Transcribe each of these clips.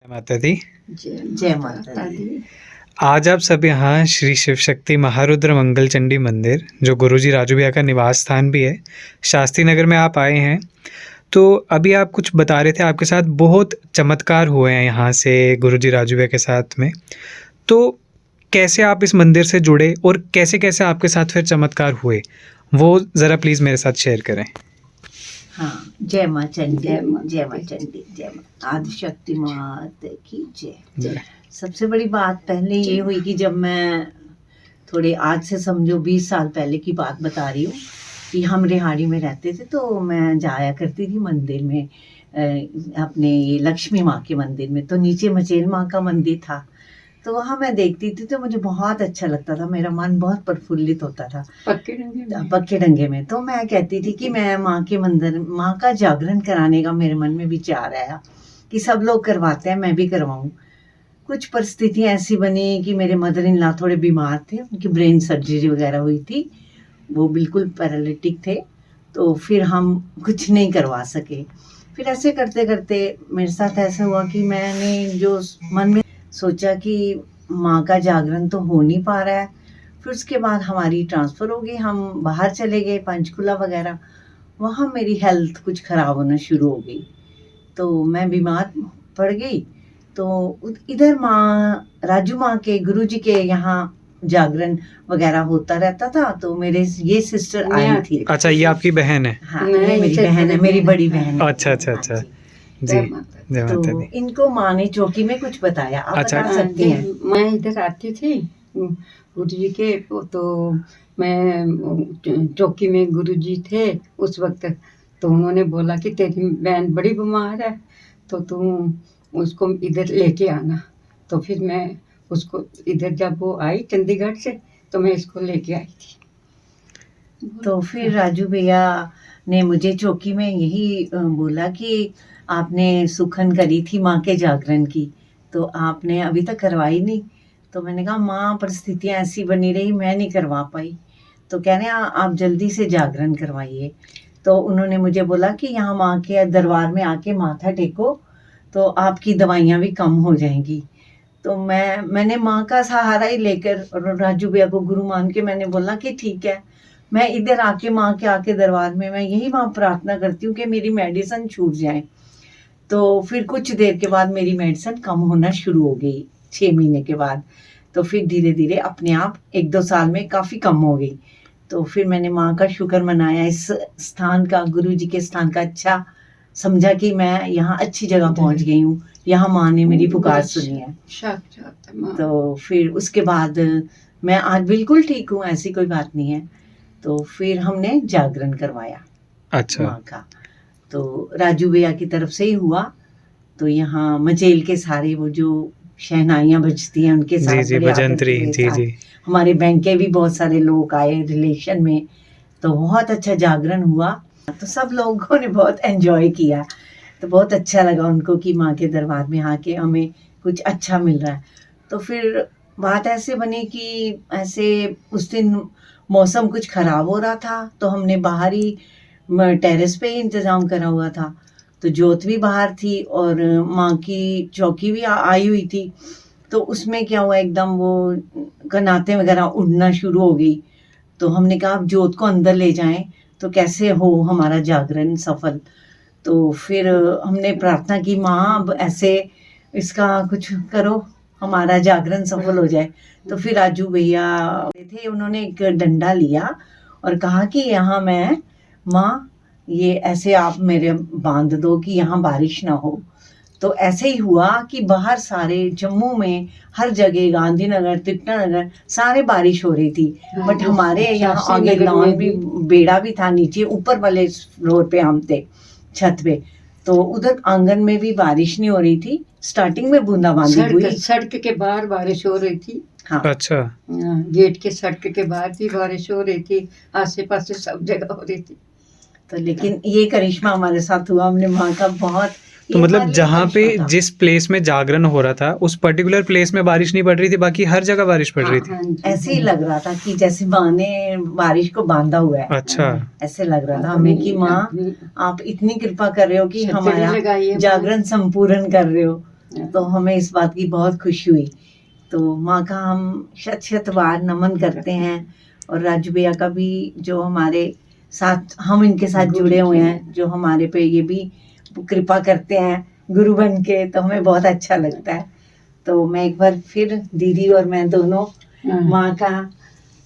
जय माता दी। जय माता दी। आज आप सब यहाँ श्री शिव शक्ति महारुद्र मंगल चंडी मंदिर, जो गुरुजी राजू भैया का निवास स्थान भी है, शास्त्री नगर में आप आए हैं। तो अभी आप कुछ बता रहे थे, आपके साथ बहुत चमत्कार हुए हैं यहाँ से गुरुजी राजू भैया के साथ में। तो कैसे आप इस मंदिर से जुड़े और कैसे कैसे आपके साथ फिर चमत्कार हुए, वो ज़रा प्लीज़ मेरे साथ शेयर करें। हाँ, जय माँ चंडी, जय माँ चंडी, जय माँ आदिशक्ति माता की जय। सबसे बड़ी बात पहले ये हुई कि जब मैं थोड़े आज से समझो 20 साल पहले की बात बता रही हूँ कि हम रेहाड़ी में रहते थे, तो मैं जाया करती थी मंदिर में, अपने ये लक्ष्मी माँ के मंदिर में। तो नीचे मचेल माँ का मंदिर था, तो वहाँ मैं देखती थी, तो मुझे बहुत अच्छा लगता था, मेरा मन बहुत प्रफुल्लित होता था पक्के डंगे में। तो मैं कहती थी कि मैं माँ के मंदिर, माँ का जागरण कराने का मेरे मन में विचार आया कि सब लोग करवाते हैं, मैं भी करवाऊँ। कुछ परिस्थितियाँ ऐसी बनी कि मेरे मदर इन लॉ थोड़े बीमार थे, उनकी ब्रेन सर्जरी वगैरह हुई थी, वो बिल्कुल पैरालिटिक थे, तो फिर हम कुछ नहीं करवा सके। फिर ऐसे करते करते मेरे साथ ऐसा हुआ कि मैंने जो मन में सोचा कि माँ का जागरण तो हो नहीं पा रहा है। फिर उसके बाद हमारी ट्रांसफ़र हो गई, हम बाहर चले गए पंचकुला वगैरह। वहाँ मेरी हेल्थ कुछ ख़राब होना शुरू हो गई, तो मैं बीमार पड़ गई। तो इधर माँ राजू माँ के गुरुजी के यहाँ जागरण वगैरह होता रहता था, तो मेरे ये सिस्टर आई थी। अच्छा, ये आपकी बहन है? हाँ, ये मेरी बहन है, मेरी बड़ी बहन है। अच्छा अच्छा अच्छा हाँ जी, जय माता तो दी। इनको माँ ने चौकी में कुछ बताया, आप अच्छा। बता सकती हैं? मैं इधर आती थी गुरुजी के, तो मैं चौकी में गुरुजी थे उस वक्त, तो उन्होंने बोला कि तेरी बहन बड़ी बीमार है, तो तुम उसको इधर लेके आना। तो फिर मैं उसको इधर, जब वो आई चंडीगढ़ से, तो मैं इसको लेके आई थी। तो फिर राजू भैया ने मुझे चौकी में यही बोला कि आपने सुखन करी थी माँ के जागरण की, तो आपने अभी तक करवाई नहीं। तो मैंने कहा माँ परिस्थितियाँ ऐसी बनी रही, मैं नहीं करवा पाई। तो कह रहे हैं आप जल्दी से जागरण करवाइए। तो उन्होंने मुझे बोला कि यहाँ माँ के दरबार में आके माथा टेको, तो आपकी दवाइयाँ भी कम हो जाएंगी। तो मैंने माँ का सहारा ही लेकर और राजू भैया को गुरु मान के मैंने बोला कि ठीक है, मैं इधर आके माँ के आके दरबार में मैं यही वहाँ प्रार्थना करती हूँ कि मेरी मेडिसिन छूट जाए। तो फिर कुछ देर के बाद मेरी मेडिसिन कम होना शुरू हो गई, 6 महीने के बाद। तो फिर धीरे धीरे अपने आप 1-2 साल में काफ़ी कम हो गई। तो फिर मैंने माँ का शुक्र मनाया, इस स्थान का, गुरु जी के स्थान का अच्छा समझा कि मैं यहाँ अच्छी जगह पहुँच गई हूँ, यहाँ माँ ने मेरी पुकार सुनी है। तो फिर उसके बाद मैं आज बिल्कुल ठीक हूँ, ऐसी कोई बात नहीं है। तो फिर हमने जागरण करवाया अच्छा। माँ का, तो राजू भैया की तरफ से ही हुआ। तो यहाँ मचेल के सारे वो जो शहनाइयाँ बजती हैं उनके साथ, जी, बड़े आदर भजंत्री, के जी साथ। जी। हमारे बैंक के भी बहुत सारे लोग आए रिलेशन में, तो बहुत अच्छा जागरण हुआ। तो सब लोगों ने बहुत एंजॉय किया, तो बहुत अच्छा लगा उनको कि माँ के दरबार में आके हमें कुछ अच्छा मिल रहा है। तो फिर बात ऐसे बनी कि ऐसे उस दिन मौसम कुछ ख़राब हो रहा था, तो हमने बाहर ही टेरेस पे ही इंतज़ाम करा हुआ था। तो जोत भी बाहर थी और माँ की चौकी भी आई हुई थी। तो उसमें क्या हुआ, एकदम वो कनातें वगैरह उड़ना शुरू हो गई। तो हमने कहा अब जोत को अंदर ले जाएं, तो कैसे हो हमारा जागरण सफल। तो फिर हमने प्रार्थना की, माँ अब ऐसे इसका कुछ करो, हमारा जागरण सफल हो जाए। तो फिर राजू भैया थे, उन्होंने एक डंडा लिया और कहा कि यहाँ मैं माँ ये ऐसे आप मेरे बांध दो कि यहाँ बारिश ना हो। तो ऐसे ही हुआ कि बाहर सारे जम्मू में हर जगह, गांधीनगर, तिरुपति सारे बारिश हो रही थी। बट हमारे यहाँ आगे लॉन भी, बेड़ा भी था नीचे, ऊपर वाले फ्लोर पे हम थे, छत पे। तो उधर आंगन में भी बारिश नहीं हो रही थी, स्टार्टिंग में बूंदाबांदी हुई। सड़क के बाहर बारिश हो रही थी। हाँ, अच्छा। गेट के सड़क के बाहर भी बारिश हो रही थी, आसे पासे सब जगह हो रही थी। तो लेकिन ये करिश्मा हमारे साथ हुआ, हमने माँ का बहुत, तो मतलब जहाँ पे जिस प्लेस में जागरण हो रहा था उस पर्टिकुलर प्लेस में बारिश नहीं पड़ रही थी, बाकी हर जगह बारिश पड़ रही थी। ऐसे ही लग रहा था कि जैसे माँ ने बारिश को बांधा हुआ है। अच्छा। ऐसे लग रहा था हमें कि माँ आप इतनी कृपा कर रहे हो कि हमारा जागरण संपूर्ण कर रहे हो। तो हमें इस बात की बहुत खुशी हुई। तो माँ का हम शत शत बार नमन करते हैं, और राजू भैया का भी, जो हमारे साथ, हम इनके साथ जुड़े हुए हैं, जो हमारे पे ये भी कृपा करते हैं गुरु बन के, तो हमें बहुत अच्छा लगता है। तो मैं एक बार फिर दीदी और मैं दोनों माँ का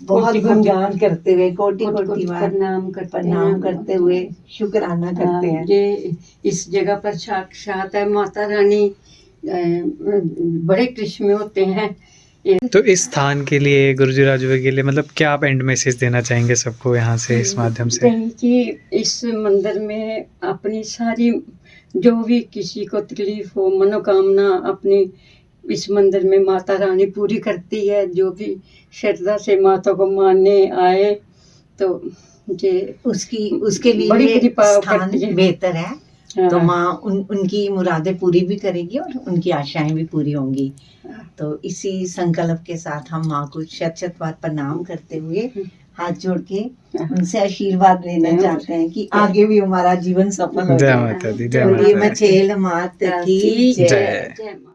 बहुत गुणगान करते हुए कोटि कोटि बार प्रणाम करते हुए शुक्राना करते हैं। ये इस जगह पर साक्षात है माता रानी, बड़े कृष्ण होते हैं। तो इस स्थान के लिए, गुरुजी राजू के लिए, मतलब क्या आप एंड मैसेज देना चाहेंगे सबको यहाँ से, इस माध्यम से? कि इस मंदिर में अपनी सारी, जो भी किसी को तकलीफ हो, मनोकामना अपनी इस मंदिर में माता रानी पूरी करती है। जो भी श्रद्धा से माता को मानने आए तो ये उसके लिए बड़ी कृपा स्थान करती है। बेहतर है। तो माँ उनकी मुरादें पूरी भी करेगी और उनकी आशाएं भी पूरी होंगी। तो इसी संकल्प के साथ हम माँ को शत शत बार प्रणाम करते हुए हाथ जोड़ के उनसे आशीर्वाद लेना चाहते हैं कि आगे भी हमारा जीवन सफल हो जय जाए। माता दी, जय बोलिए माता दी। मचेल मात की जय। जय माता।